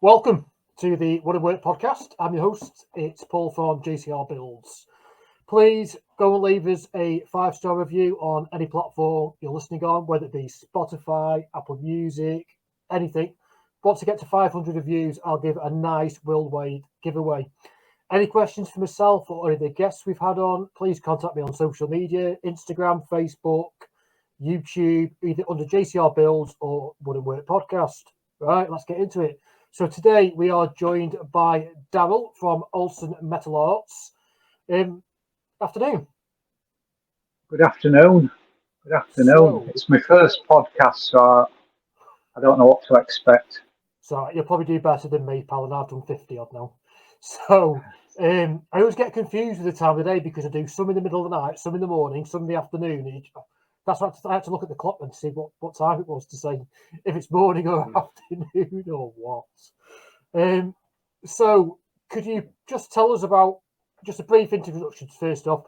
Welcome to the What a Work podcast. I'm your host. It's Paul from JCR Builds. Please go and leave us a 5-star review on any platform you're listening on, whether it be Spotify, Apple Music, anything. Once I get to 500 reviews, I'll give a nice Will Wade giveaway. Any questions for myself or any of the guests we've had on, please contact me on social media, Instagram, Facebook, YouTube, either under JCR Builds or What a Work podcast. Right, let's get into it. So today we are joined by Darrell from Olsen Metal Arts. Afternoon. Good afternoon. Good afternoon. It's my first podcast, so I don't know what to expect. So you'll probably do better than me, pal, and I've done 50 odd now. So I always get confused with the time of day because I do some in the middle of the night, some in the morning, some in the afternoon. That's why I had to look at the clock and see what time it was to say if it's morning or afternoon or what. So could you just tell us about just a brief introduction first off?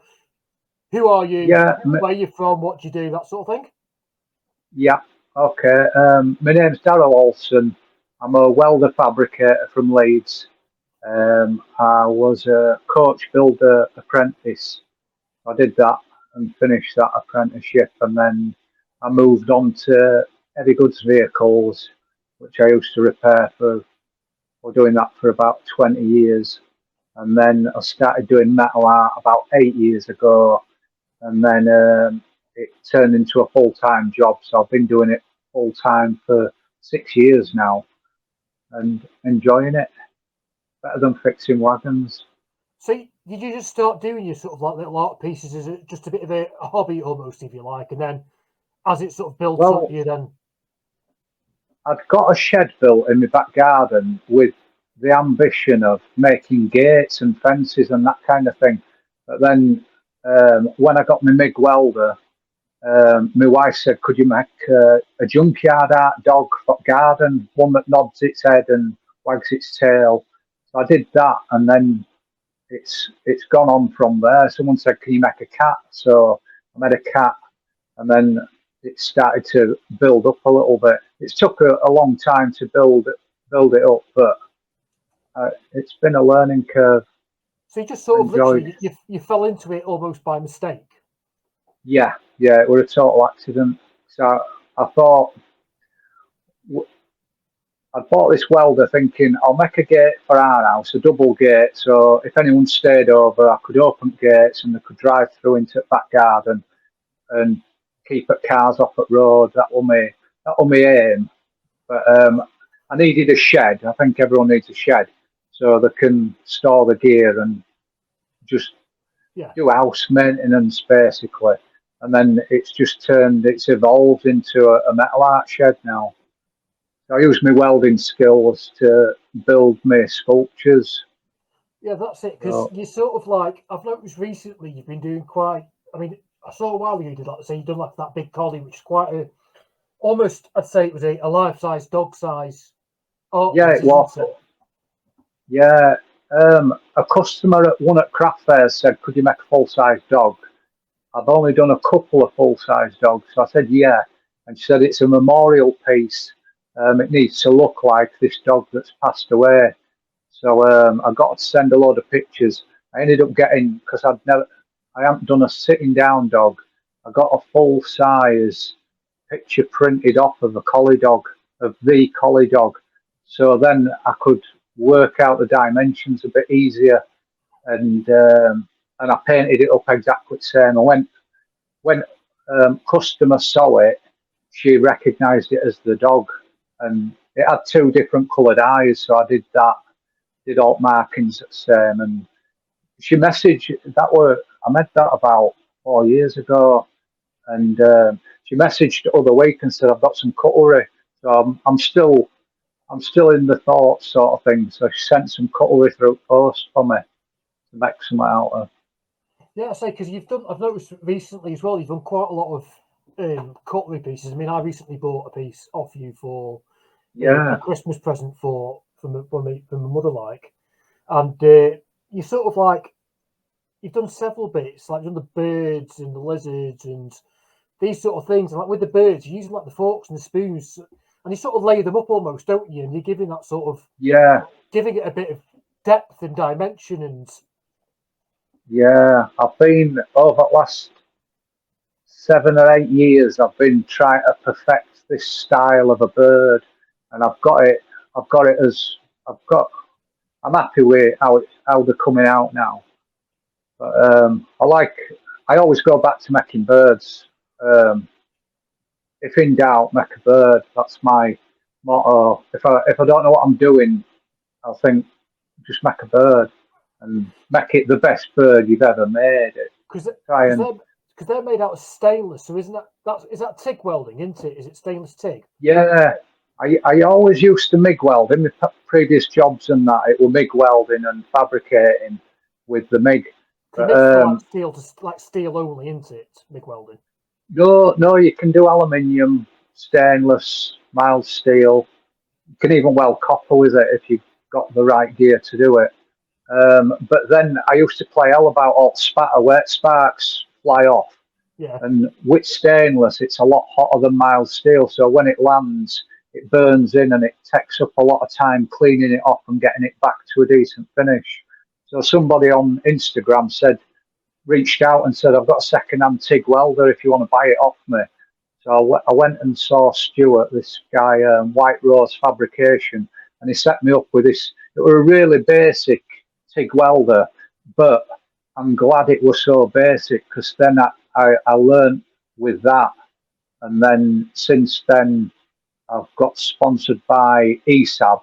Who are you? Yeah, Where are you from? What do you do? That sort of thing. yeah, okay. My name's Darrell Olsen. I'm a welder fabricator from Leeds. I was a coach builder apprentice. I did that and finished that apprenticeship, and then I moved on to heavy goods vehicles, which I used to repair for doing that for about 20 years. And then I started doing metal art about 8 years ago, and then it turned into a full-time job. So I've been doing it full-time for 6 years now, and enjoying it. Better than fixing wagons. So did you just start doing your sort of like little art pieces as just a bit of a hobby almost, if you like, and then as it sort of builds up, Well, you then... I'd got a shed built in my back garden with the ambition of making gates and fences and that kind of thing. But then when I got my MIG welder, my wife said, "Could you make a junkyard art dog for garden, one that nods its head and wags its tail?" So I did that, and then it's gone on from there. Someone said, "Can you make a cat?" So I made a cat, and then it started to build up a little bit. It took a long time to build it up, but it's been a learning curve. So you just sort of Enjoyed. literally you fell into it almost by mistake. Yeah, it was a total accident. So I thought I bought this welder thinking I'll make a gate for our house, a double gate, so if anyone stayed over, I could open gates and they could drive through into the back garden and keep cars off at road. That was my aim. But I needed a shed. I think everyone needs a shed so they can store the gear and just do house maintenance basically. And then it's evolved into a metal art shed now. So I use my welding skills to build my sculptures. Yeah, that's it. Because you sort of like, I've noticed recently you've been doing quite. I mean, I saw a while ago you did like, so you've done like that big collie, which is quite almost. I'd say it was a life-size dog size. Yeah, it was. Yeah, a customer at one at craft fairs said, "Could you make a full-size dog?" I've only done a couple of full-size dogs, so I said yeah, and she said it's a memorial piece. It needs to look like this dog that's passed away. So I got to send a load of pictures. I ended up getting, because I haven't done a sitting down dog. I got a full size picture printed off of the collie dog. So then I could work out the dimensions a bit easier, and I painted it up exactly the same. And when customer saw it, she recognised it as the dog, and it had two different coloured eyes. So I did that. Did all markings the same, and she messaged I made that about 4 years ago, and she messaged the other week and said I've got some cutlery, so I'm still in the thoughts sort of thing. So she sent some cutlery through post for me to make something out of. Yeah, I say because I've noticed recently as well. You've done quite a lot of cutlery pieces. I mean, I recently bought a piece off you for a Christmas present from my mother, like, and you sort of like you've done several bits, like you've done the birds and the lizards and these sort of things. And like with the birds, you're using like the forks and the spoons. and you sort of lay them up almost, don't you? And you're giving that sort of giving it a bit of depth and dimension. And I've been over the last 7 or 8 years. I've been trying to perfect this style of a bird, and I've got it. As I've got. I'm happy with how they're coming out now. But I always go back to making birds. If in doubt, make a bird. That's my motto. If I don't know what I'm doing, I'll think just make a bird and make it the best bird you've ever made. Because they're made out of stainless, so is that TIG welding, isn't it? Is it stainless TIG? Yeah, I always used to MIG weld in my previous jobs, and that it was MIG welding and fabricating with the MIG. But, like steel only, isn't it? MIG welding. No, you can do aluminium, stainless, mild steel. You can even weld copper with it if you've got the right gear to do it. But then I used to play all about all spatter where sparks fly off. Yeah. And with stainless, it's a lot hotter than mild steel. So when it lands, it burns in and it takes up a lot of time cleaning it off and getting it back to a decent finish. So somebody on Instagram reached out and said, I've got a second-hand TIG welder if you want to buy it off me. So I went and saw Stuart, this guy, White Rose Fabrication, and he set me up with this. It was a really basic TIG welder, but I'm glad it was so basic, because then I learned with that. And then since then, I've got sponsored by ESAB.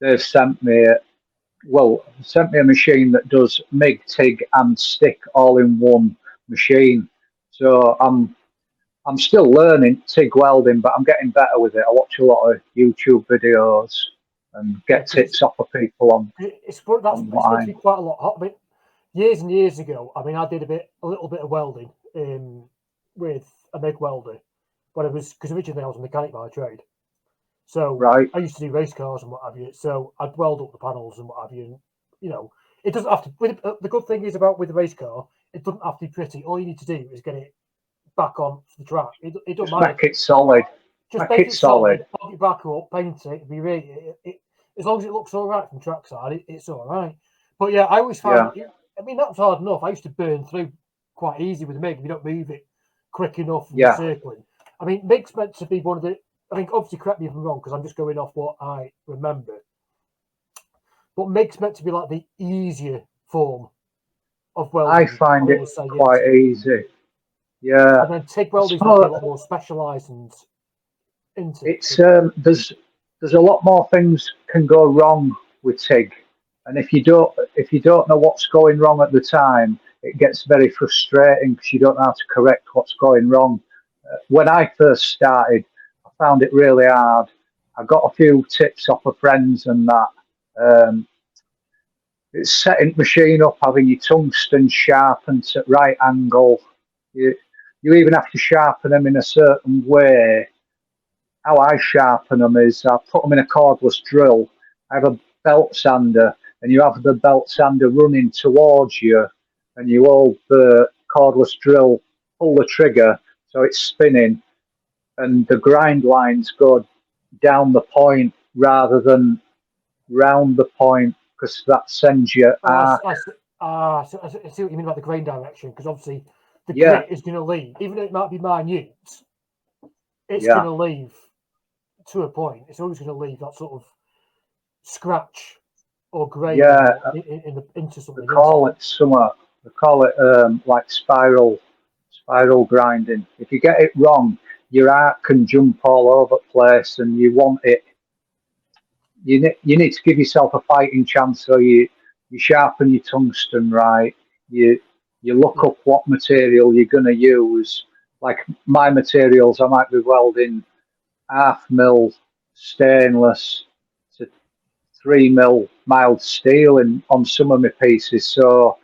They've sent me a machine that does MIG, TIG, and stick all in one machine. So I'm still learning TIG welding, but I'm getting better with it. I watch a lot of YouTube videos and get tips off of people on. It's meant to be quite a lot hot. But years and years ago, I mean, I did a little bit of welding with a MIG welder, because originally I was a mechanic by trade. So I used to do race cars and what have you. So I'd weld up the panels and what have you. And, it doesn't have to. The good thing is with the race car, it doesn't have to be pretty. All you need to do is get it back on the track. It doesn't matter. Make it solid. Just make it solid. Pop it back up, paint it. Be really. As long as it looks all right from trackside, it's all right. But yeah, I always find. I mean, that's hard enough. I used to burn through quite easy with MIG if you don't move it quick enough from circling. I mean, MIG's meant to be one of the. I mean, obviously, correct me if I'm wrong, because I'm just going off what I remember. But MIG's meant to be like the easier form of welding. I find it quite easy. Yeah. And then TIG welding is a lot more specialised and into. It's there's a lot more things can go wrong with TIG, and if you don't know what's going wrong at the time, it gets very frustrating because you don't know how to correct what's going wrong. When I first started, I found it really hard. I got a few tips off of friends and that. It's setting the machine up, having your tungsten sharpened at right angle. You even have to sharpen them in a certain way. How I sharpen them is I put them in a cordless drill. I have a belt sander, and you have the belt sander running towards you, and you hold the cordless drill, pull the trigger so it's spinning, and the grind lines go down the point rather than round the point, because that sends you I see what you mean about the grain direction, because obviously the grit is going to leave, even though it might be minute, it's going to leave to a point. It's always going to leave that sort of scratch or grain into something. They call it like spiral grinding. If you get it wrong, your art can jump all over the place, and you want it. You need to give yourself a fighting chance. So you sharpen your tungsten right. You look up what material you're going to use. Like my materials, I might be welding 1/2 mil stainless to 3 mil mild steel on some of my pieces. So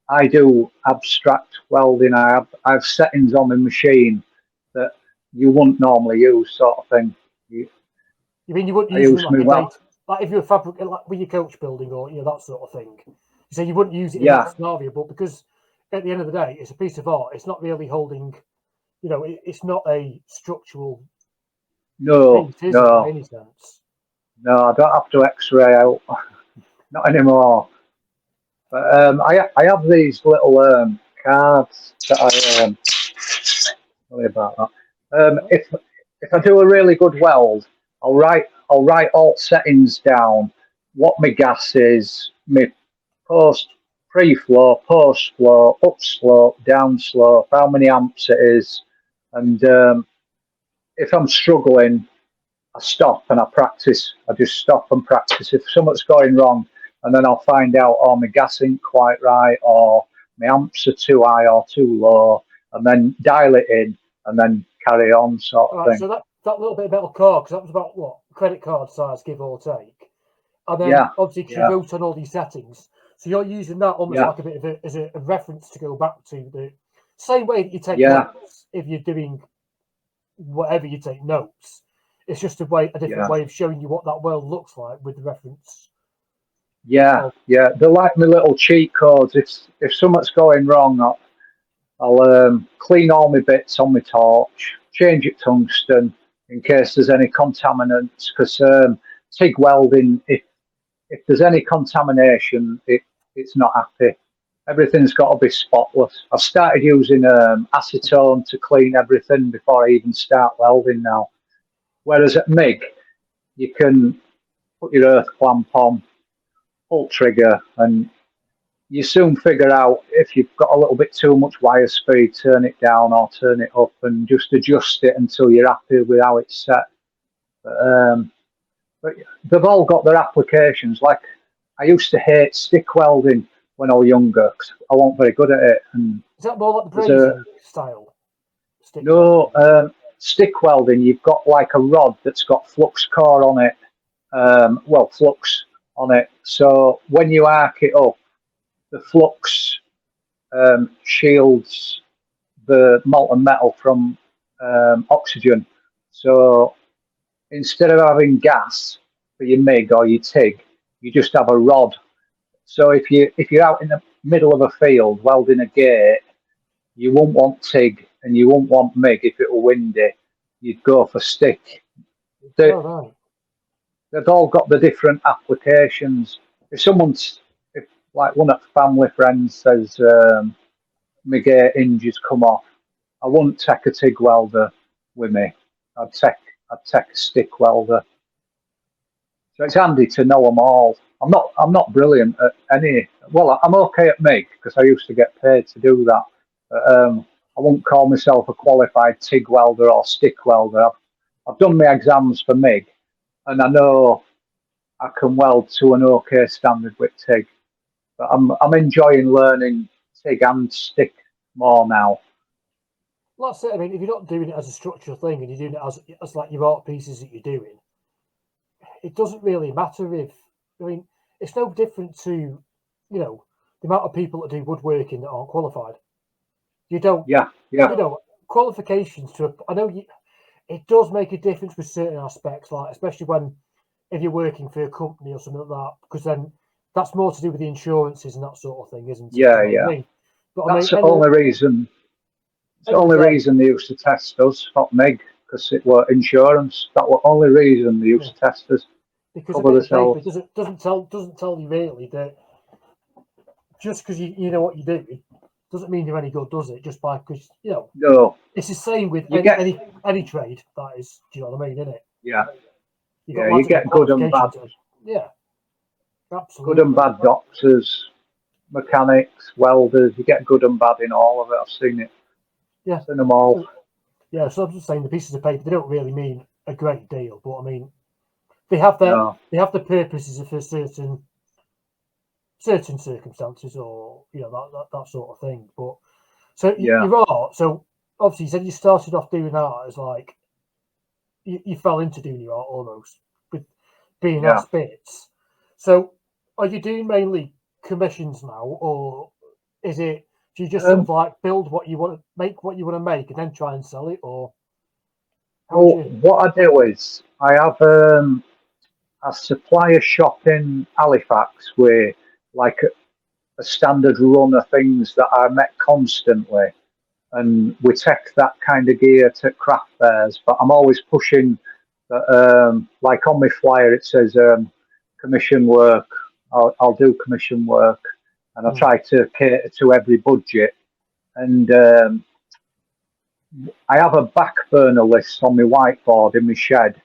I do abstract welding. I have settings on the machine that you wouldn't normally use, sort of thing. You mean you wouldn't use them like if you're like with your coach building or that sort of thing? You say you wouldn't use it in that scenario, but because at the end of the day, it's a piece of art. It's not really holding. It's not a structural No, It isn't by no, any sense. no. I don't have to X-ray out. Not anymore. But I have these little cards that sorry about that. If I do a really good weld, I'll write all settings down, what my gas is, my post pre-flow, post-flow, upslope, downslope, how many amps it is, and if I'm struggling, I stop and I practice. I just stop and practice. If something's going wrong, and then I'll find out, oh, my gas ain't quite right, or my amps are too high or too low, and then dial it in, and then carry on, sort of Right, thing. so that little bit of metal cord, because that was about what credit card size, give or take, and then Yeah, obviously 'cause you yeah, wrote on all these settings, so you're using that almost yeah, like a bit of as a reference to go back to the same way that you take yeah, notes if you're doing whatever you take notes. It's just a different yeah, way of showing you what that world looks like with the reference yeah, of. yeah. They're like my little cheat codes. If something's going wrong, I'll clean all my bits on my torch, change it tungsten in case there's any contaminants. Because TIG welding, if there's any contamination, it's not happy. Everything's got to be spotless. I've started using acetone to clean everything before I even start welding now. Whereas at MIG, you can put your earth clamp on, pull trigger, and you soon figure out if you've got a little bit too much wire speed, turn it down or turn it up, and just adjust it until you're happy with how it's set. But they've all got their applications. Like I used to hate stick welding when I was younger because I wasn't very good at it. And Is that more like the there's a brazing style stick no welding? stick welding. You've got like a rod that's got flux core on it. Flux on it. So when you arc it up, the flux shields the molten metal from oxygen. So instead of having gas for your MIG or your TIG, you just have a rod. So if you're out in the middle of a field welding a gate, you won't want TIG and you won't want MIG if it were windy. You'd go for stick. They, Oh right. they've all got the different applications. If like one of the family friends says my gate hinges come off, I wouldn't take a TIG welder with me. I'd take a stick welder. So it's handy to know them all. I'm not brilliant at any. Well, I'm okay at MIG because I used to get paid to do that. But, I won't call myself a qualified TIG welder or stick welder. I've done my exams for MIG, and I know I can weld to an okay standard with TIG. But I'm enjoying learning TIG and stick more now. Well, that's it. I mean, if you're not doing it as a structural thing and you're doing it as like your art pieces that you're doing, it doesn't really matter if. I mean, it's no different to, the amount of people that do woodworking that aren't qualified. You don't, Yeah, yeah, qualifications to. I know it does make a difference with certain aspects, like especially if you're working for a company or something like that, because then that's more to do with the insurances and that sort of thing, isn't it? yeah, You know what yeah. I mean? But I mean, That's the only reason. It's the end of the only day, reason they used to test us, not MIG, because it were insurance. That was the only reason they yeah, used to test us, because a cover bit of paper themselves. doesn't tell you really that just because you know what you're doing doesn't mean you're any good, does it? Just by because No, it's the same with you get, any trade. That is, do you know what I mean? Isn't it? yeah, You've got yeah, you lads that got get qualifications. Yeah, good and absolutely. bad doctors, mechanics, welders. You get good and bad in all of it. I've seen it, Yeah, seen them all. yeah. So I'm just saying the pieces of paper they don't really mean a great deal, but I mean they have No, the purposes for certain circumstances or that sort of thing. But so yeah. you are so obviously you said you started off doing art as like you fell into doing your art almost with being Yeah. asked bits. So are you doing mainly commissions now, or is it do you just sort Um, of like build what you want to make and then try and sell it, or how do well, you? what I do is I have a supplier shop in Halifax where like a standard run of things that are met constantly, and we take that kind of gear to craft fairs. But I'm always pushing But like on my flyer, it says commission work. I'll do commission work, and I try to cater to every budget. And I have a back burner list on my whiteboard in my shed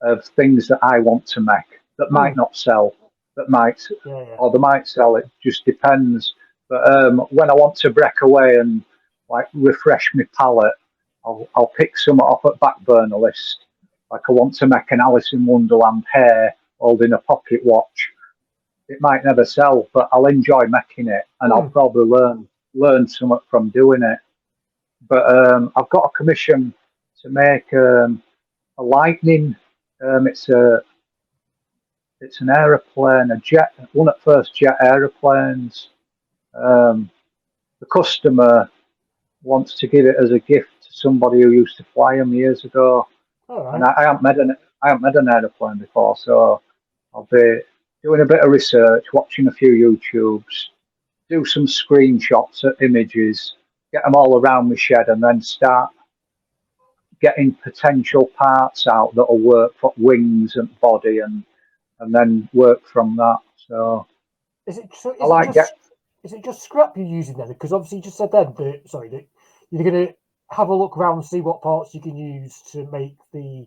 of things that I want to make that might not sell, that might, or they might sell. It just depends. But when I want to break away and like refresh my palette, I'll pick some off at back burner list. Like I want to make an Alice in Wonderland hare holding a pocket watch. It might never sell, but I'll enjoy making it, and I'll probably learn something from doing it. But I've got a commission to make a lightning. It's an aeroplane, a jet, one of the first jet aeroplanes. The customer wants to give it as a gift to somebody who used to fly them years ago. And I haven't made an aeroplane before, so I'll be doing a bit of research, watching a few YouTubes, do some screenshots of images, get them all around my shed, and then start getting potential parts out that'll work for wings and body, and then work from that. So is it just scrap you're using then? Because obviously you just said then that you're going to have a look around and see what parts you can use to make the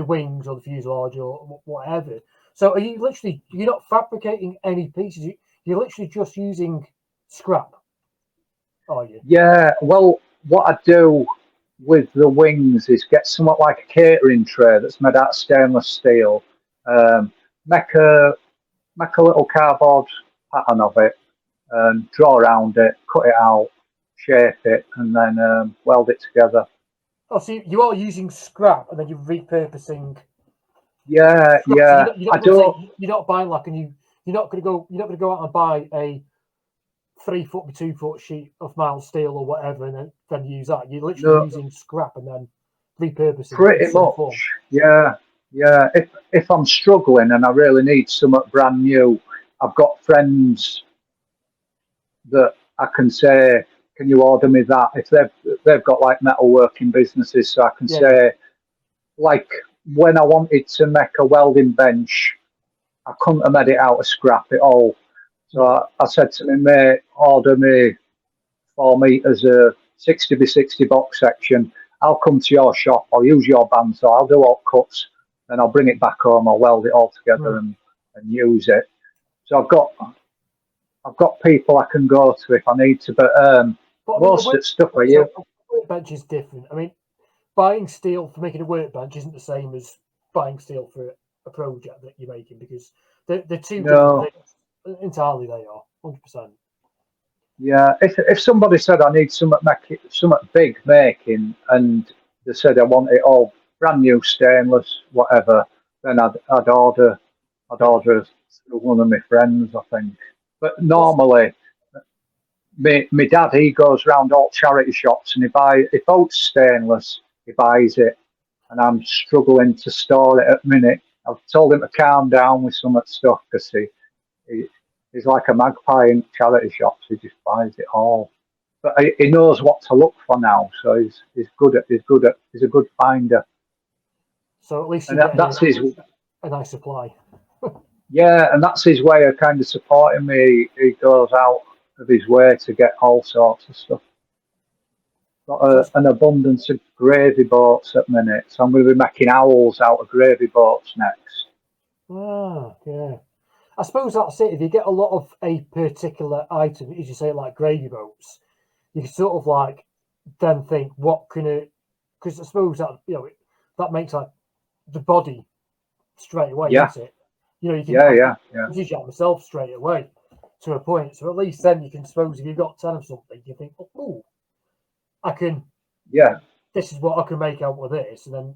wings or the fuselage or whatever. So you're not fabricating any pieces, you're literally just using scrap, are you? Yeah, well, what I do with the wings is get somewhat like a catering tray that's made out of stainless steel, make a little cardboard pattern of it, and draw around it, cut it out, shape it, and then weld it together. Oh, so you are using scrap and then you're repurposing. Yeah, scrap. yeah. So you're not buying you're not going to go out and buy a 3 foot by 2 foot sheet of mild steel or whatever, and then use that. You're literally using scrap and then repurposing. Pretty much, form. Yeah. If I'm struggling and I really need something brand new, I've got friends that I can say, "Can you order me that?" If they've got like metalworking businesses, so I can say, like when I wanted to make a welding bench, I couldn't have made it out of scrap at all. So I said to my mate, order me 4 meters of 60 by 60 box section. I'll come to your shop, I'll use your bandsaw, I'll do all cuts, then I'll bring it back home, I'll weld it all together and use it. So I've got people I can go to if I need to, but most of the stuff I use. A workbench is different. I mean, buying steel for making a workbench isn't the same as buying steel for a project that you're making, because they're two different things. Entirely, they are 100%. Yeah, if somebody said I need something big making, and they said I want it all brand new stainless, whatever, then I'd order one of my friends, I think. But normally, my dad, he goes round all charity shops and if it's stainless, he buys it, and I'm struggling to store it at the minute. I've told him to calm down with some of the stuff, because he's like a magpie in charity shops. He just buys it all, but he knows what to look for now. So he's a good finder. So at least that's a nice supply. Yeah, and that's his way of kind of supporting me. He goes out of his way to get all sorts of stuff. Got an abundance of gravy boats at the minute, so I'm going to be making owls out of gravy boats next. Ah, yeah. I suppose that's it. If you get a lot of a particular item, as you say, like gravy boats, you can sort of like then think, what can it? Because I suppose that that makes like the body straight away, doesn't it? You can use it myself straight away to a point. So at least then you can suppose if you've got 10 of something, you think, oh, I can. Yeah. This is what I can make out with this, and then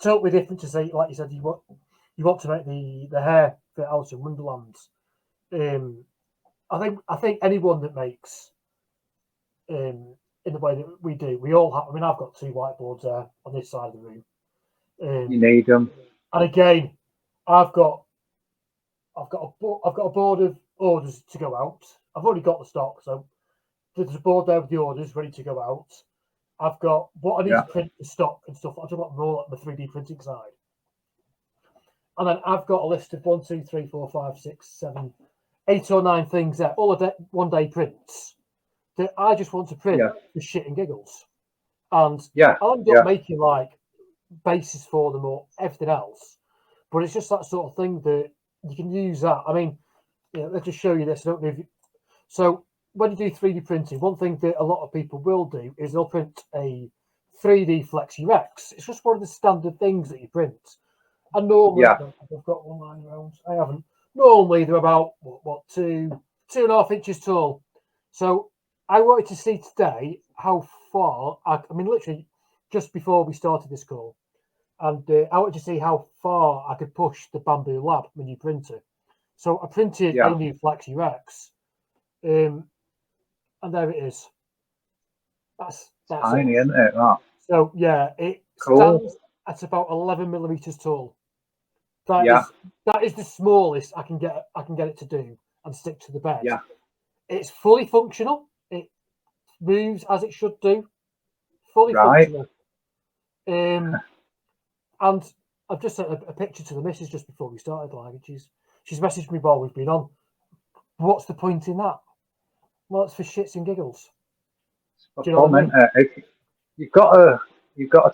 totally different to say, like you said, you want to make the hair for Alice in Wonderland. I think anyone that makes in the way that we do, we all have. I mean, I've got 2 whiteboards there on this side of the room. You need them. And again, I've got a board of orders to go out. I've already got the stock, so there's a board there with the orders ready to go out. I've got what I need to print the stock and stuff. I'm talking about more like the 3D printing side. And then I've got a list of 1, 2, 3, 4, 5, 6, 7, 8 or 9 things there, all of one day prints that I just want to print for shit and giggles. And I'll end up making like bases for them or everything else. But it's just that sort of thing that you can use that. I mean, let's just show you this. I don't know if so when you do 3D printing, one thing that a lot of people will do is they'll print a 3D Flexi Rex. It's just one of the standard things that you print. And normally, I've got one lying around. I haven't. Normally, they're about what 2.5 inches tall. So I wanted to see today how far. I mean, literally, just before we started this call, and I wanted to see how far I could push the Bamboo Lab mini printer. So I printed a new Flexi Rex, and there it is. That's tiny, isn't it? That. So yeah, it stands at about 11 millimeters tall. That is the smallest I can get it to do and stick to the bed. Yeah. It's fully functional. It moves as it should do. Fully functional. And I've just sent a picture to the missus just before we started. Like, she's messaged me while we've been on. What's the point in that? Well, it's for shits and giggles. Do you know what I mean? You've got to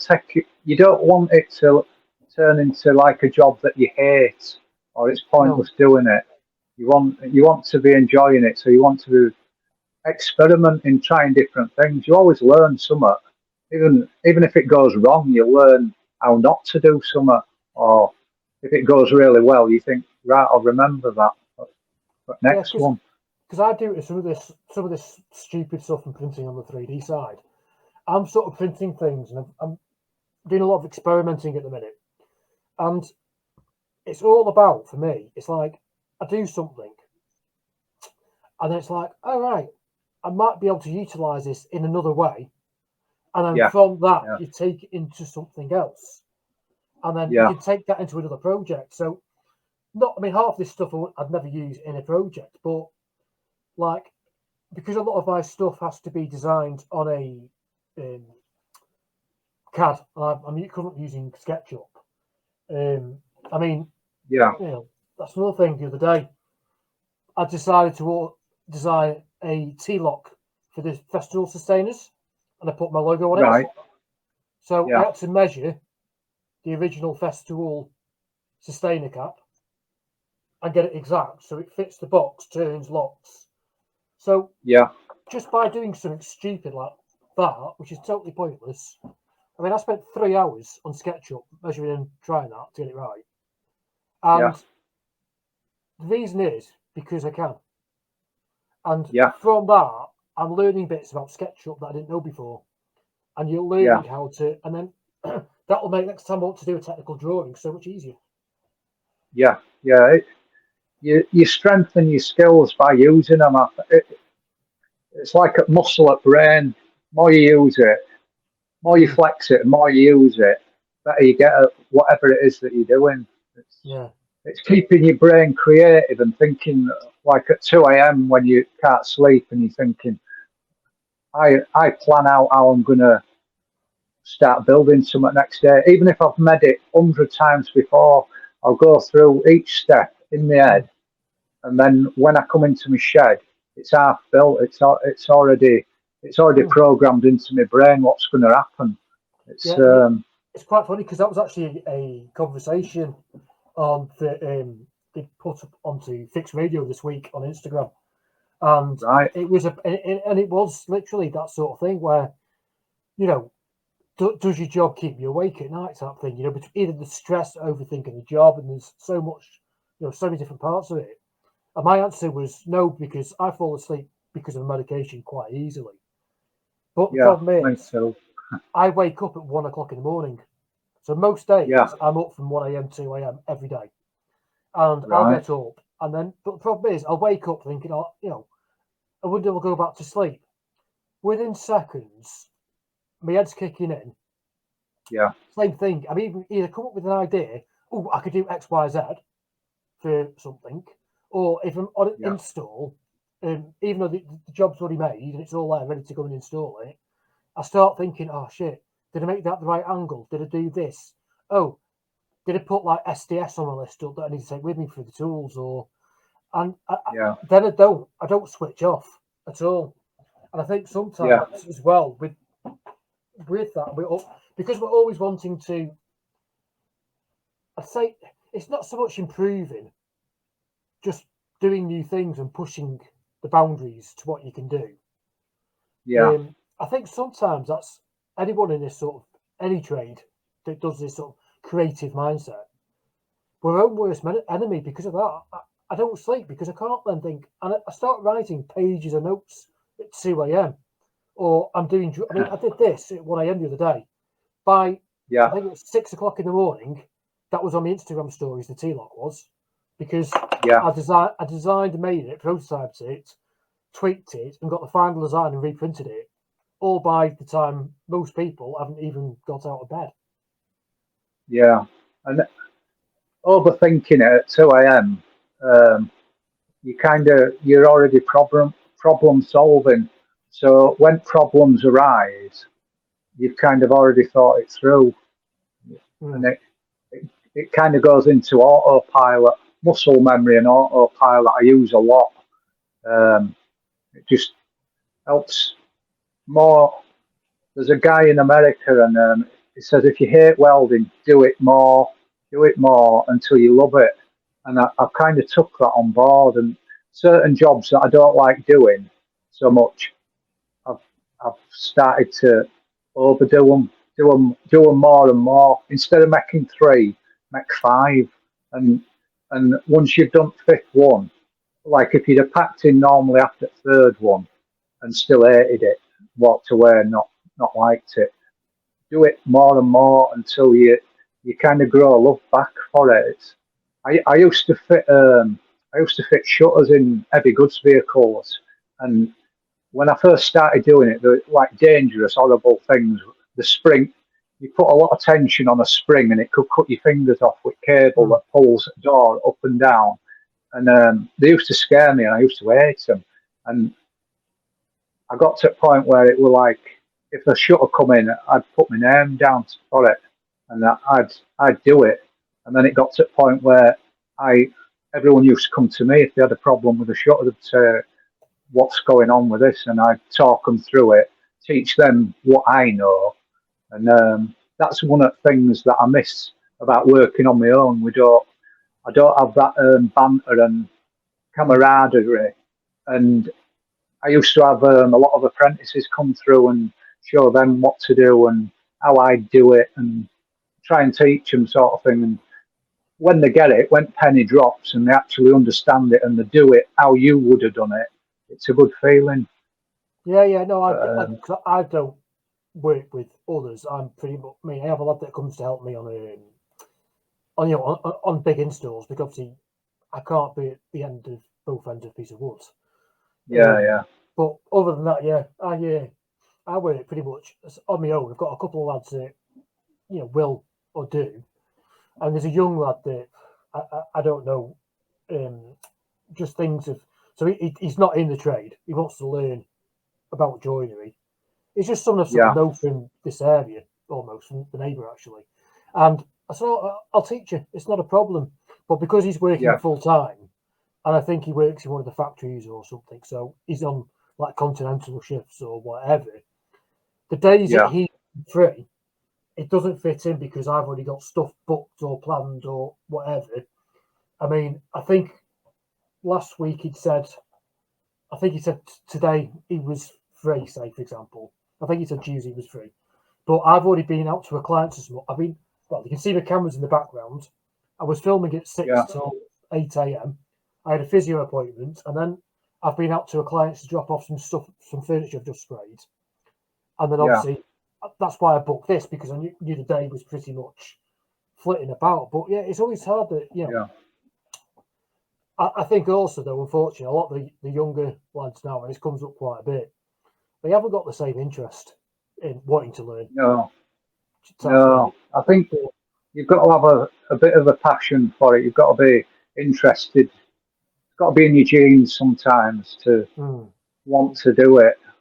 take it. You don't want it to turn into like a job that you hate or it's pointless doing it. You want to be enjoying it, so you want to experiment in trying different things. You always learn something, even if it goes wrong, you learn how not to do something. Or if it goes really well, you think, right, I'll remember that. But next one, because I do some of this stupid stuff and printing on the 3D side. I'm sort of printing things, and I'm doing a lot of experimenting at the minute. And it's all about, for me, it's like I do something, and then it's like, all right, I might be able to utilize this in another way. And then from that, you take it into something else. And then you can take that into another project. So, half this stuff I'd never use in a project, but like, because a lot of my stuff has to be designed on a CAD, I'm currently using SketchUp. That's another thing. The other day, I decided to design a T-lock for the festival sustainers, and I put my logo on it. So I had to measure the original festival sustainer cap and get it exact, so it fits the box, turns, locks. So just by doing something stupid like that, which is totally pointless. I spent 3 hours on SketchUp measuring and trying that to get it right. And the reason is because I can. And from that, I'm learning bits about SketchUp that I didn't know before. And you're learning how to, and then that will make next time I want to do a technical drawing so much easier. You strengthen your skills by using them. It's like a muscle at brain. More you use it, more you flex it, more you use it, better you get at whatever it is that you're doing. It's keeping your brain creative and thinking, like at 2 a.m. when you can't sleep and you're thinking, I plan out how I'm going to start building something next day. Even if I've made it 100 times before, I'll go through each step in my head. And then when I come into my shed, it's half built. It's already programmed into my brain what's going to happen. It's quite funny because that was actually a conversation on they put up onto Fixed Radio this week on Instagram, and it was literally that sort of thing where, does your job keep you awake at night type thing? But either the stress, overthinking the job, and there's so much, so many different parts of it. And my answer was no, because I fall asleep because of medication quite easily. But the problem is, I wake up at 1 o'clock in the morning. So most days I'm up from 1 a.m. 2 a.m. every day. And I'll get up, and then, but the problem is I'll wake up thinking, I wonder if I'll go back to sleep. Within seconds, my head's kicking in. Same thing. I mean, either come up with an idea, I could do X, Y, Z for something, or if I'm on an install, even though the job's already made and it's all there ready to go and install it, I start thinking, oh shit, did I make that the right angle? Did I do this? Oh, did I put like SDS on my list that I need to take with me for the tools, and yeah, then I don't switch off at all. And I think yeah, sometimes as well with that because we're always wanting to. I'd say it's not so much improving, just doing new things and pushing the boundaries to what you can do. yeah, I think sometimes that's anyone in this sort of any trade that does this sort of creative mindset. We're our own worst enemy because of that. I don't sleep because I can't then think, and I start writing pages of notes at 2 a.m. Or I'm doing. I mean, I did this at 1 a.m. the other day. By I yeah, think it was 6 o'clock in the morning. That was on the Instagram stories. The T-lock was because yeah, I designed, made it, prototyped it, tweaked it, and got the final design and reprinted it. All by the time most people haven't even got out of bed. yeah. And overthinking it at 2 a.m. You're already problem solving. So when problems arise, you've kind of already thought it through, and Mm. it kind of goes into autopilot, muscle memory, and autopilot. I use a lot. It just helps more. There's a guy in America, and he says if you hate welding, do it more until you love it. And I've kind of took that on board. And certain jobs that I don't like doing so much, I've I've started to overdo them, do them more and more. Instead of making three, make five. And once you've done fifth one, like if you'd have packed in normally after third one and still hated it, walked away and not liked it, do it more and more until you kind of grow a love back for it. I used to fit shutters in heavy goods vehicles, and when I first started doing it, they're like dangerous, horrible things. The spring, you put a lot of tension on a spring, and it could cut your fingers off with cable Mm. that pulls the door up and down. And they used to scare me, and I used to hate them. And I got to a point where it was like, if a shutter come in, I'd put my name down for it, and I'd do it. And then it got to a point where I everyone used to come to me if they had a problem with the shutter. They'd say, "What's going on with this?" And I'd talk them through it, teach them what I know, and that's one of the things that I miss about working on my own. I don't have that banter and Mm. camaraderie, and I used to have a lot of apprentices come through and show them what to do and how I do it and try and teach them sort of thing. And when they get it, when penny drops and they actually understand it and they do it how you would have done it, it's a good feeling. Yeah. No, But, I don't work with others. I'm pretty much. I mean, I have a lad that comes to help me on big installs because obviously I can't be at the end of both ends of a piece of wood. yeah, Um, yeah, but other than that, I work pretty much on my own. I've got a couple of lads that will or do, and there's a young lad that I don't know, um, just things of. So he's not in the trade. He wants to learn about joinery. It's just something I've sort of yeah, know from this area, almost from the neighbour actually. And I said, I'll teach you. It's not a problem. But because he's working yeah, full time, and I think he works in one of the factories or something, so he's on like continental shifts or whatever. The days that yeah, he's free, it doesn't fit in because I've already got stuff booked or planned or whatever. I mean, I think last week I think he said today he was free, say, for example. I think he said Tuesday he was free. But I've already been out to a client this morning. Well, you can see the cameras in the background. I was filming at 6 yeah, till 8 a.m. I had a physio appointment, and then I've been out to a client to drop off some stuff, some furniture I've just sprayed. And then yeah, obviously, that's why I booked this because I knew the day was pretty much flitting about. But yeah, it's always hard that, yeah. I think also, though, unfortunately, a lot of the younger lads now, and this comes up quite a bit, they haven't got the same interest in wanting to learn. No, Type thing. no. I think you've got to have a bit of a passion for it. You've got to be interested. It's got to be in your genes sometimes to Mm. want to do it. Yeah,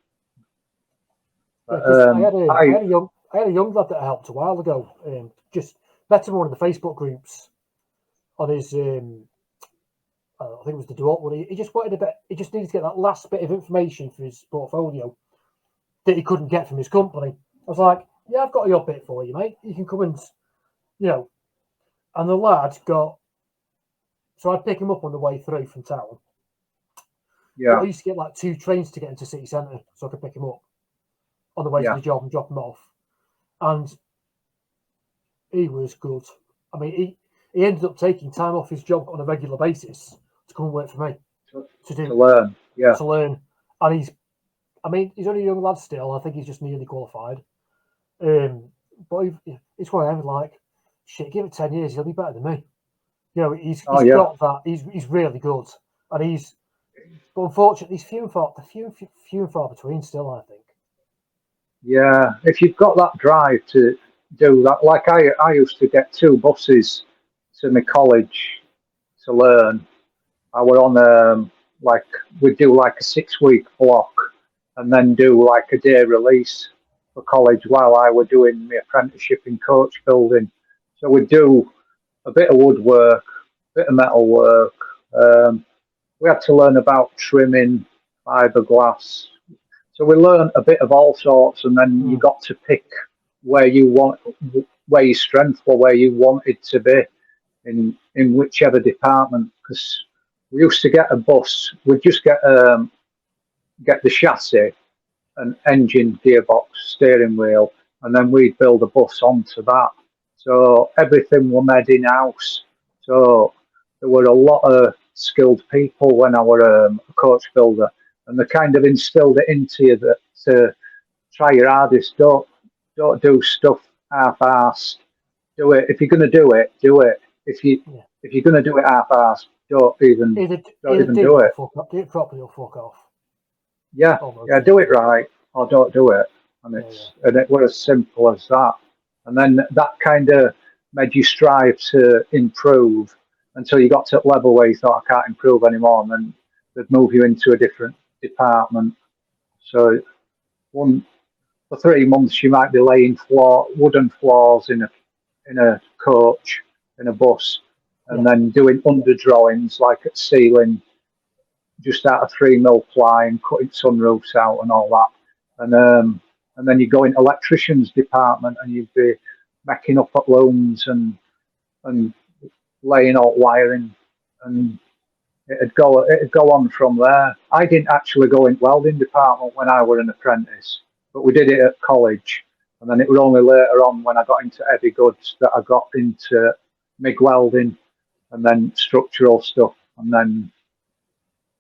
But, because I had a young lad that I helped a while ago. Just met him on one of the Facebook groups on his, I think it was the Darrell one. He just wanted a bit. He just needed to get that last bit of information for his portfolio that he couldn't get from his company. I was like, yeah, I've got your bit for you, mate. You can come and, And the lad got. So I'd pick him up on the way through from town. Yeah. But I used to get like 2 trains to get into city centre so I could pick him up on the way to the job and drop him off. And he was good. I mean, he ended up taking time off his job on a regular basis to come and work for me. To learn. Yeah. To learn. And he's only a young lad still. I think he's just nearly qualified. But it's one of them, like, shit, give it 10 years, he'll be better than me. He's got that. He's really good. And but unfortunately, he's few and far between still, I think. Yeah, if you've got that drive to do that, like I used to get 2 buses to my college to learn. I were on we'd do like a 6-week block and then do like a day release for college while I were doing my apprenticeship in coach building. So we'd do a bit of woodwork, a bit of metal work. We had to learn about trimming, fiberglass. So we learned a bit of all sorts, and then you got to pick where your strength or where you wanted to be in whichever department. Because we used to get a bus, we'd just get the chassis, an engine, gearbox, steering wheel, and then we'd build a bus onto that. So everything was made in house. So there were a lot of skilled people when I were a coach builder. And they kind of instilled it into you that to try your hardest. Don't do stuff half-assed. Do it if you're going to do it. Do it. If you're going to do it half-assed, don't even do it. Do it properly or fuck off. Yeah, do it right or don't do it. And it was as simple as that. And then that kind of made you strive to improve until you got to a level where you thought, I can't improve anymore, and then they'd move you into a different department. So for 3 months you might be laying wooden floors in a coach, in a bus, and then doing under drawings like at ceiling just out of 3mm ply and cutting sunroofs out and all that. And then you go in electrician's department and you'd be making up at looms and laying out wiring, and it'd go on from there. I didn't actually go in welding department when I were an apprentice, but we did it at college. And then it was only later on when I got into heavy goods that I got into MIG welding and then structural stuff. And then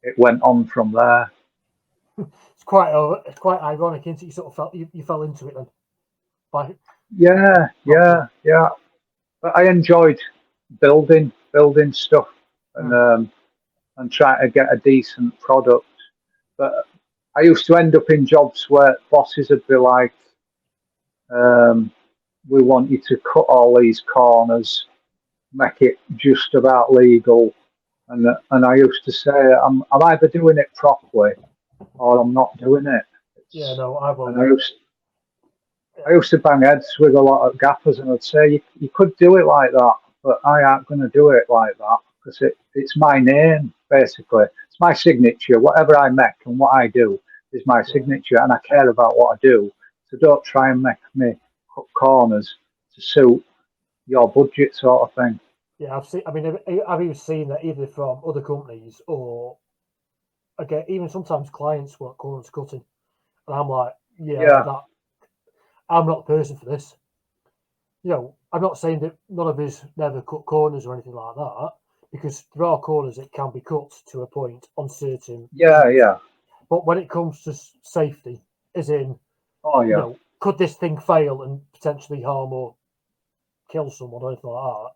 it went on from there. It's quite ironic, isn't it? You sort of you fell into it then. Yeah. But I enjoyed building stuff and trying to get a decent product. But I used to end up in jobs where bosses would be like, we want you to cut all these corners, make it just about legal. And I used to say, I'm either doing it properly or I'm not doing it. I won't. I used to bang heads with a lot of gaffers, and I'd say, you could do it like that, but I aren't going to do it like that because it's my name, basically. It's my signature. Whatever I make and what I do is my signature, and I care about what I do. So don't try and make me cut corners to suit your budget, sort of thing. Yeah, I've even seen that either from other companies or, again, even sometimes clients want corners cutting, and I'm like, I'm not the person for this. I'm not saying that none of us never cut corners or anything like that, because there are corners that can be cut to a point on certain. Yeah. But when it comes to safety, as in, could this thing fail and potentially harm or kill someone or anything like that?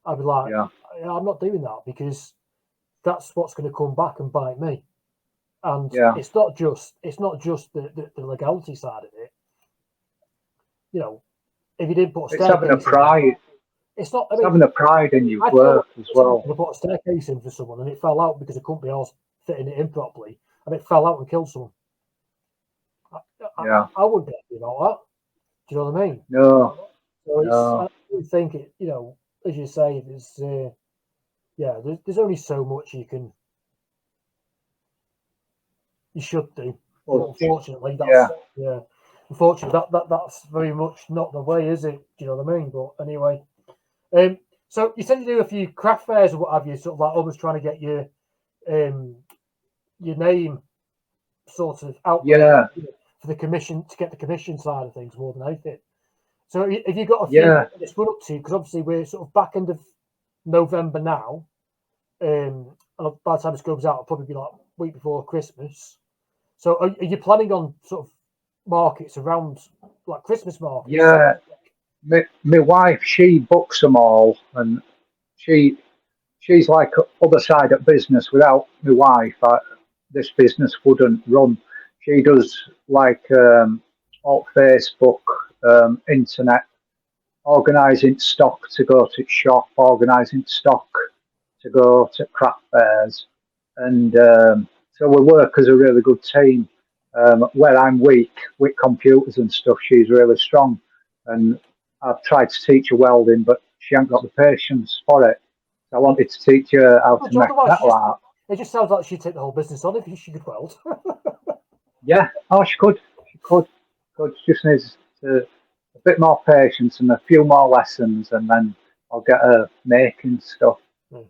I'd be like, I'm not doing that, because that's what's going to come back and bite me. And it's not just the legality side of it. If you didn't put a staircase, it's having a pride. It's not having a pride in your work as well. I put a staircase in for someone and it fell out because a company else fitting it in properly, and it fell out and killed someone. I wouldn't be happy about that. Do you know what I mean? No. So do think it, as you say, there's only so much you should do. But unfortunately, unfortunately, that's very much not the way, is it? Do you know what I mean? But anyway, so you said you do a few craft fairs or what have you, sort of like almost trying to get your name sort of out there for the commission, to get the commission side of things more than anything. So have you got a few this run up to? Because obviously we're sort of back end of November now. And by the time this comes out, it'll probably be like a week before Christmas. So are you planning on sort of markets around like Christmas markets? Yeah, my wife, she books them all, and she's like other side of business. Without my wife, this business wouldn't run. She does like all Facebook, internet, organising stock to go to shop, organising stock to go to craft fairs, and so we work as a really good team. Where I'm weak with computers and stuff, she's really strong, and I've tried to teach her welding, but she hasn't got the patience for it. So I wanted to teach her how to make metal art. It just sounds like she'd take the whole business on if she could weld. Yeah, she could. She just needs a bit more patience and a few more lessons, and then I'll get her making stuff.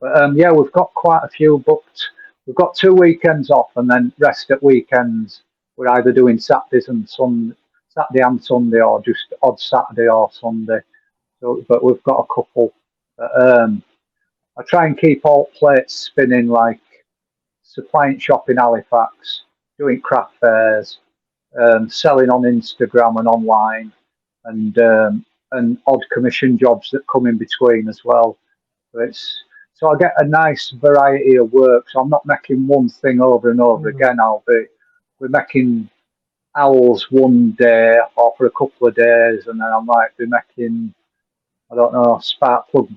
But we've got quite a few booked. We've got 2 weekends off, and then rest at weekends. We're either doing Saturday and Sunday, or just odd Saturday or Sunday. So, but we've got a couple. I try and keep all plates spinning, like supplying shop in Halifax, doing craft fairs, selling on Instagram and online, and odd commission jobs that come in between as well. So I get a nice variety of work. So I'm not making one thing over and over again. We're making owls one day or for a couple of days, and then I might be making, I don't know, spark plug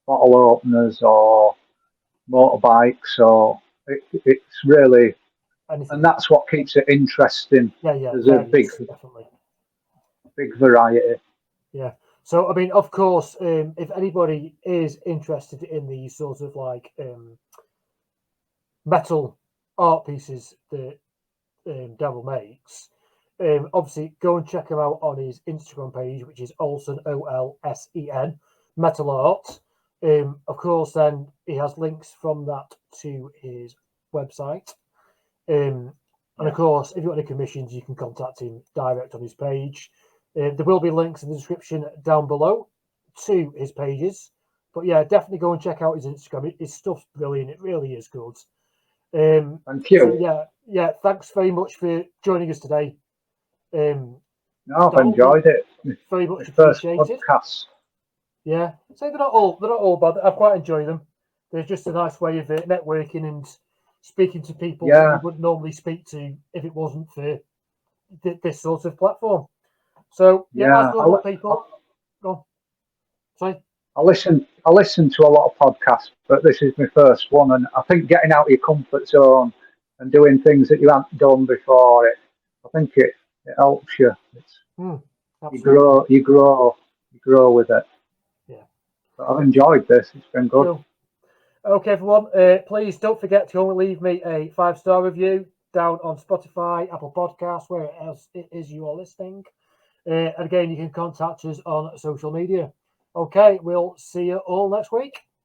bottle openers or motorbikes, or it's really, and that's what keeps it interesting. There's a big variety. Yeah. So, I mean, of course, if anybody is interested in these sort of like metal art pieces that Darrell makes, obviously go and check him out on his Instagram page, which is Olsen, Olsen, metal art. Of course, then he has links from that to his website. And of course, if you want any commissions, you can contact him direct on his page. There will be links in the description down below to his pages. But yeah, definitely go and check out his Instagram. His stuff's brilliant. It really is good. Thank you. So yeah. Thanks very much for joining us today. No, I've enjoyed it. Very much appreciated. Podcast. Yeah, so they're not all bad. I've quite enjoyed them. They're just a nice way of networking and speaking to people that you wouldn't normally speak to if it wasn't for this sort of platform. So as normal people. Go on. Sorry. I listen to a lot of podcasts, but this is my first one, and I think getting out of your comfort zone and doing things that you haven't done before, I think it helps you. You grow with it. Yeah. But I've enjoyed this. It's been good. Cool. Okay, everyone. Please don't forget to only leave me a 5-star review down on Spotify, Apple Podcasts, where else it is you are listening. And again, you can contact us on social media. Okay, we'll see you all next week.